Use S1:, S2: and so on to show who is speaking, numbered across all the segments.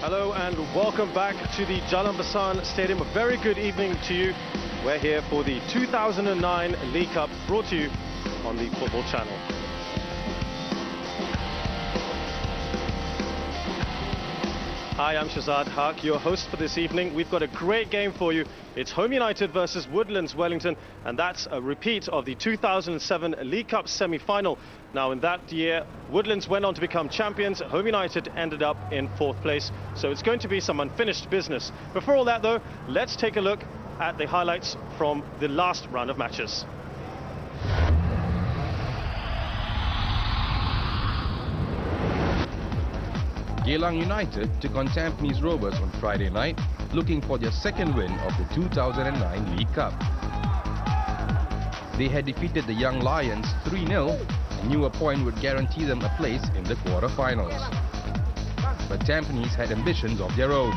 S1: Hello and welcome back to the Jalan Besar Stadium. A very good evening to you. We're here for the 2009 League Cup, brought to you on the Football Channel. Hi, I'm Shazad Haq, your host for this evening. We've got a great game for you. It's Home United versus Woodlands Wellington, and that's a repeat of the 2007 League Cup semi-final. Now, in that year, Woodlands went on to become champions. Home United ended up in 4th place, so it's going to be some unfinished business. Before all that, though, let's take a look at the highlights from the last round of matches.
S2: Geylang United took on Tampines Rovers on Friday night, looking for their second win of the 2009 League Cup. They had defeated the Young Lions 3-0 and knew a point would guarantee them a place in the quarter-finals. But Tampines had ambitions of their own,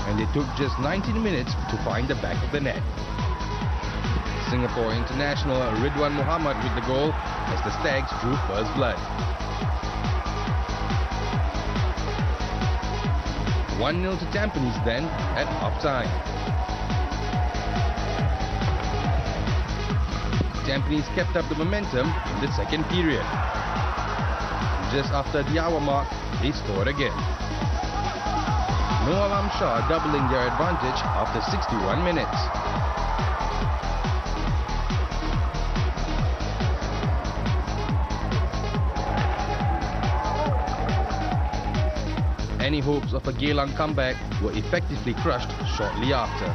S2: and they took just 19 minutes to find the back of the net. Singapore international Ridwan Muhammad with the goal as the Stags drew first blood. 1-0 to Tampines then at half-time. Tampines kept up the momentum in the second period. Just after the hour mark, they scored again. Noor Alam Shah doubling their advantage after 61 minutes. Any hopes of a Geylang comeback were effectively crushed shortly after.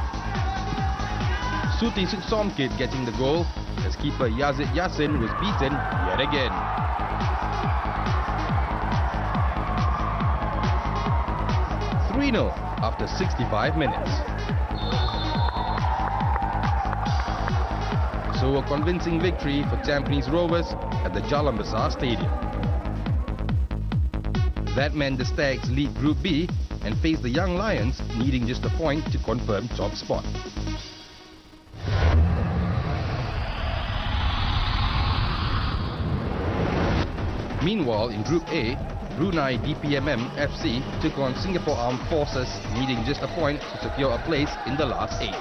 S2: Suti Suksomkit getting the goal as keeper Yazid Yassin was beaten yet again. After 65 minutes. So a convincing victory for Tampines Rovers at the Jalan Besar Stadium. That meant the Stags lead Group B and faced the Young Lions, needing just a point to confirm top spot. Meanwhile, in Group A, Brunei DPMM FC took on Singapore Armed Forces, needing just a point to secure a place in the last 8.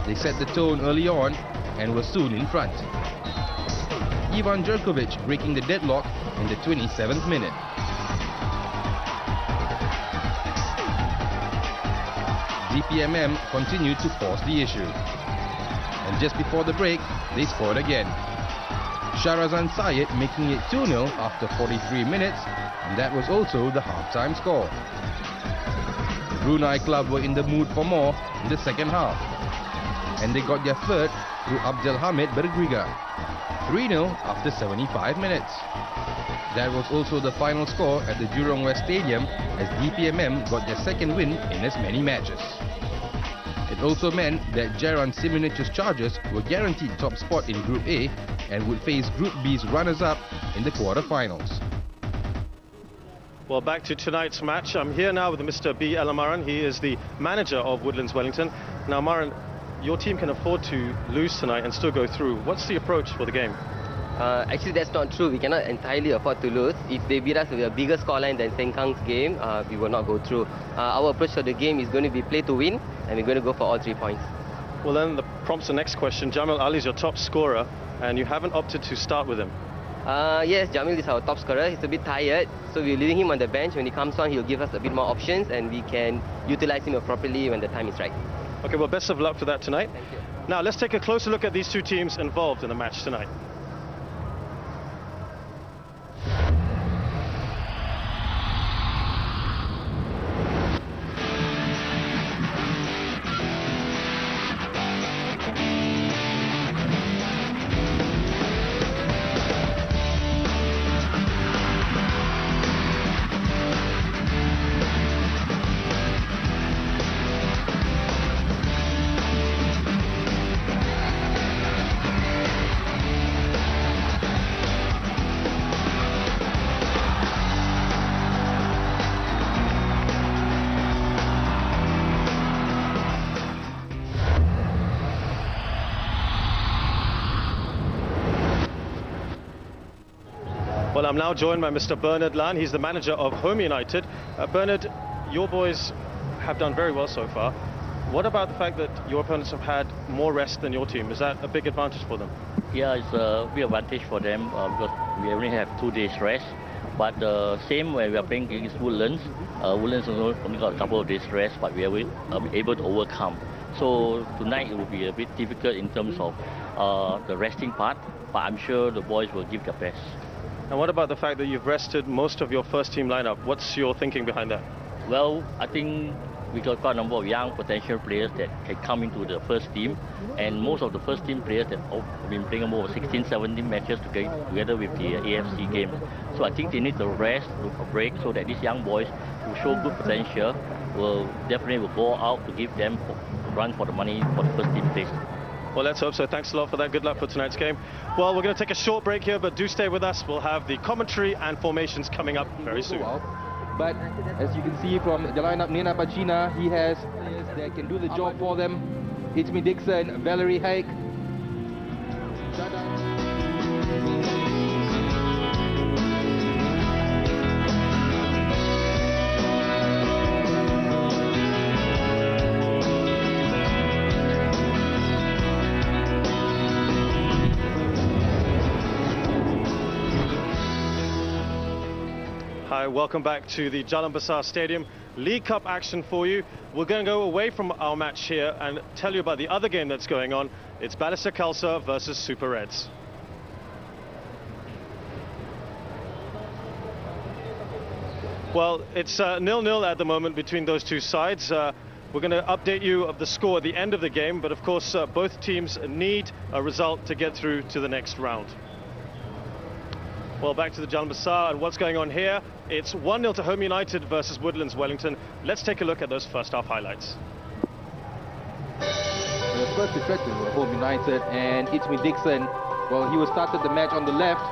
S2: They set the tone early on and were soon in front. Ivan Jerkovic breaking the deadlock in the 27th minute. DPMM continued to force the issue. And just before the break, they scored again. Sharazan Syed making it 2-0 after 43 minutes, and that was also the half-time score. The Brunei club were in the mood for more in the second half, and they got their third through Abdel Hamid Bergriga. 3-0 after 75 minutes. That was also the final score at the Jurong West Stadium as DPMM got their second win in as many matches. It also meant that Jalan Simunich's Chargers were guaranteed top spot in Group A and would face Group B's runners-up in the quarter-finals.
S1: Well, back to tonight's match. I'm here now with Mr. B. Elamaran. He is the manager of Woodlands Wellington. Now, Maran, your team can afford to lose tonight and still go through. What's the approach for the game?
S3: Actually, that's not true. We cannot entirely afford to lose. If they beat us with a bigger scoreline than Sengkang's game, we will not go through. Our approach for the game is going to be play to win, and we're going to go for all 3 points.
S1: Well, then that prompts the next question. Jamil Ali is your top scorer, and you haven't opted to start with him.
S3: Yes, Jamil is our top scorer. He's a bit tired, so we're leaving him on the bench. When he comes on, he'll give us a bit more options, and we can utilize him appropriately when the time is right.
S1: Okay, well, best of luck for that tonight.
S3: Thank you.
S1: Now, let's take a closer look at these two teams involved in the match tonight. Well, I'm now joined by Mr. Bernard Lan. He's the manager of Home United. Bernard, your boys have done very well so far. What about the fact that your opponents have had more rest than your team? Is that a big advantage for them?
S4: Yeah, it's a big advantage for them because we only have 2 days rest. But same when we are playing against Woodlands, Woodlands only got a couple of days rest, but we are able to overcome. So tonight it will be a bit difficult in terms of the resting part, but I'm sure the boys will give their best.
S1: And what about the fact that you've rested most of your first team lineup? What's your thinking behind that?
S4: Well, I think we got quite a number of young potential players that can come into the first team, and most of the first team players that have been playing over 16, 17 matches together with the AFC game. So I think they need to rest, a break, so that these young boys who show good potential will definitely go out to give them a run for the money for the first team place.
S1: Well, let's hope so. Thanks a lot for that. Good luck for tonight's game. Well, we're going to take a short break here, but do stay with us. We'll have the commentary and formations coming up very soon.
S2: But as you can see from the lineup, Nina Pacina, he has players that can do the job for them. It's me Dixon, Valerie Haig.
S1: Hi, welcome back to the Jalan Besar Stadium. League Cup action for you. We're going to go away from our match here and tell you about the other game that's going on. It's Balestier Khalsa versus Super Reds. Well, it's 0-0 at the moment between those two sides. We're going to update you of the score at the end of the game, but of course both teams need a result to get through to the next round. Well, back to the Jalan Besar, and what's going on here? It's 1-0 to Home United versus Woodlands Wellington. Let's take a look at those first half highlights.
S2: The first effective for Home United, and it's me Dixon. Well, he was started the match on the left,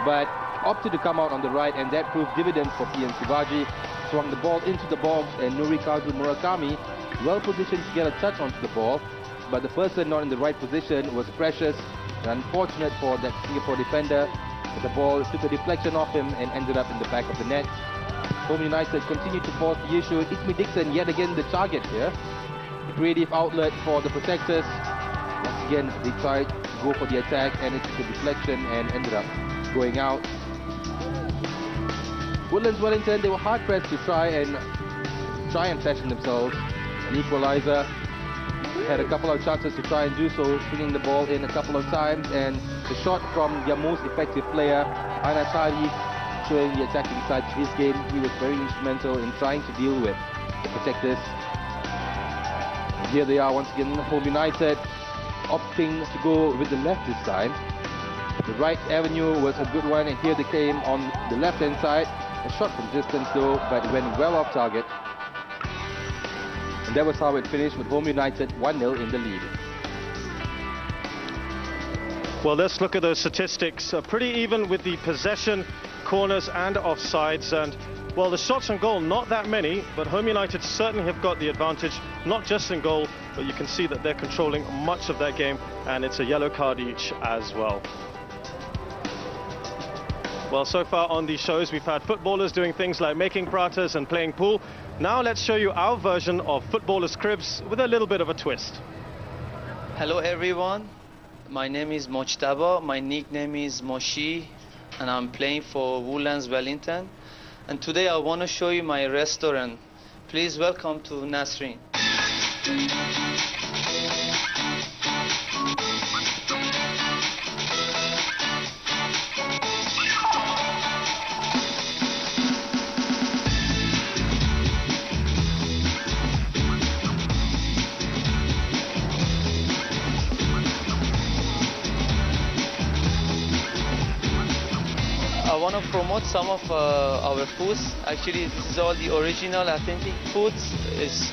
S2: but opted to come out on the right, and that proved dividends for PN Shivaji. Swung the ball into the box, and Norikazu Murakami, well positioned to get a touch onto the ball, but the person not in the right position was Precious. Unfortunate for that Singapore defender. The ball took a deflection off him and ended up in the back of the net. Home United continued to force the issue. It's me Dixon yet again the target here. The creative outlet for the protectors. Once again they tried to go for the attack, and it took a deflection and ended up going out. Woodlands Wellington, they were hard pressed to try and fashion themselves an equalizer. Had a couple of chances to try and do so, swinging the ball in a couple of times, and the shot from their most effective player, Anatali, showing the attacking side to his game. He was very instrumental in trying to deal with the protectors. And here they are once again, Home United, opting to go with the left this time. The right avenue was a good one, and here they came on the left-hand side. A shot from distance though, but it went well off target. And that was how it finished, with Home United 1-0 in the lead.
S1: Well, let's look at those statistics. Pretty even with the possession, corners and offsides. And, well, the shots on goal, not that many, but Home United certainly have got the advantage, not just in goal, but you can see that they're controlling much of that game, and it's a yellow card each as well. Well, so far on these shows, we've had footballers doing things like making pratas and playing pool. Now let's show you our version of footballers' cribs with a little bit of a twist.
S5: Hello everyone, my name is Mojtaba, my nickname is Moshi, and I'm playing for Woodlands Wellington. And today I want to show you my restaurant. Please welcome to Nasreen. I want to promote some of our foods. Actually, this is all the original, authentic foods.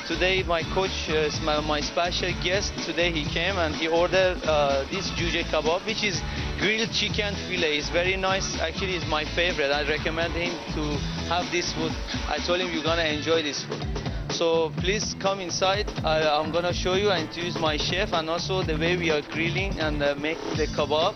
S5: Today my coach is my special guest. Today he came and he ordered this juje kebab, which is grilled chicken fillet. It's very nice. Actually, it's my favorite. I recommend him to have this food. I told him you're gonna enjoy this food. So please come inside. I'm gonna show you and introduce my chef, and also the way we are grilling and make the kebab.